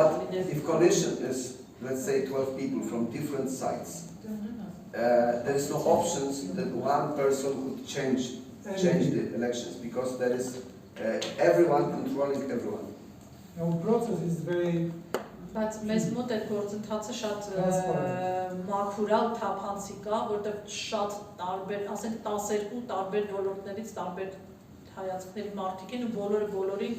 But if coalition is, let's say, 12 people from different sides, there is no options that one person could change the elections because there is everyone controlling everyone. Our process is very. Բայց մեզ մոտ այդ գործընթացը շատ մաքուր ու թափանցիկ է, որտեղ շատ տարբեր, ասենք 12 տարբեր ոլորտներից տարբեր հայացքների մարդիկ են ու բոլորը բոլորին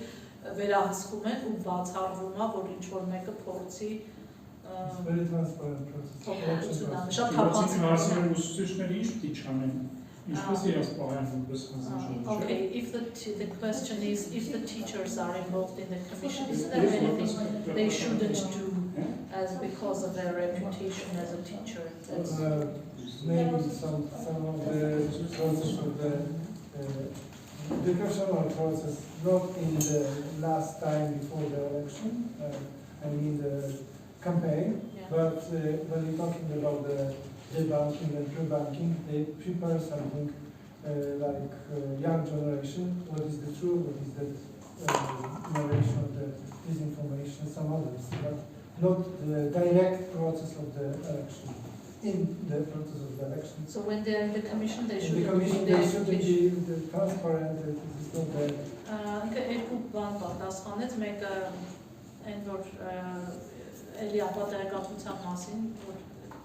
վերահսկում են ու բացառվում է, որ ինչ որ մեկը փորձի very transparent process. Շատ թափանցիկ Okay, if the question is if the teachers are involved in the commission, is there anything they shouldn't do as because of their reputation as a teacher? Maybe some of the process of the educational process, not in the last time before the election, I mean the campaign, but when you're talking about the debunking and pre-banking, they prepare something like young generation, what is the truth, what is the narration of the disinformation, some others, but not the direct process of the election, in the process of the election. So when they're in the commission, they should be transparent, it is not there. Երկու բան պատասխանեց, մեկը այն որ էլի ապատերկատվության մասին, որ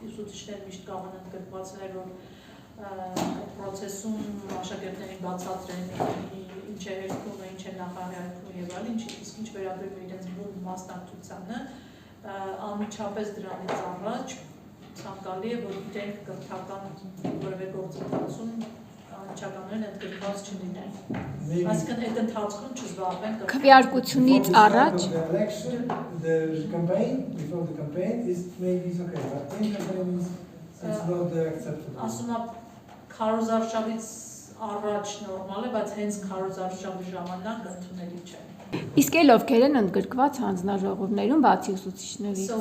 ուսուցիչներ միշտ կարող են ընդգրկված լինել, որ այդ process-ում աշակերտներին բացատրեն ինչ է հերքում, ինչ է նախահերքում եւ այլն, իսկ ինչ վերաբերում է իրենց բուն մասնակցությանը, անմիջապես դրանից առաջ ցանկալի է, որ իրենք կրթական որևէ գործընթացում անմիջականորեն ընդգրկված չլինեն։ Այսինքն այդ ընթացքում չզբաղվեն քվեարկությունից առաջ the campaign before the campaign is maybe it's okay, but in campaign it's not acceptable. Ասում եմ քարոզարշավից առաջ նորմալ է, բայց հենց քարոզարշավի ժամանակ ընդունելի չէ։ Իսկ էլ ովքեր են ընդգրկված հանձնաժողովներում բացի ուսուցիչներից։ So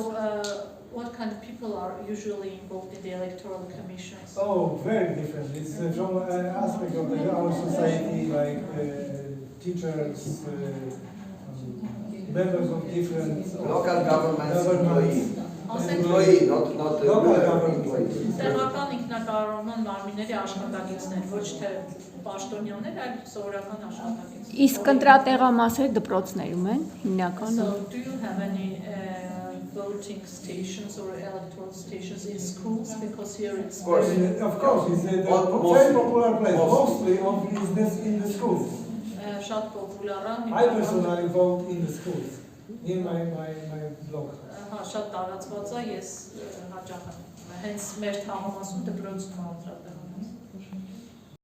what kind of people are usually involved in the electoral commissions? Oh, very different. It's from aspect of our society, like teachers, members of different local governments, employee, not local government. Տեղական ինքնակառավարման մարմինների աշխատակիցներ, ոչ թե պաշտոնյաներ, այլ սովորական աշխատակիցներ։ Իսկ ընտրատեղամասերը դպրոցներում են հիմնականը։ So do you have any voting stations or electoral stations in schools? Because here it's of course, it's a very popular place. Mostly is this in the schools. Շատ պոպուլար է։ I personally vote in the schools, in my blog. Հա, շատ տարածված է, ես հաճախ եմ։ Հենց մեր թաղամասում դպրոցում եմ ընտրատեղում։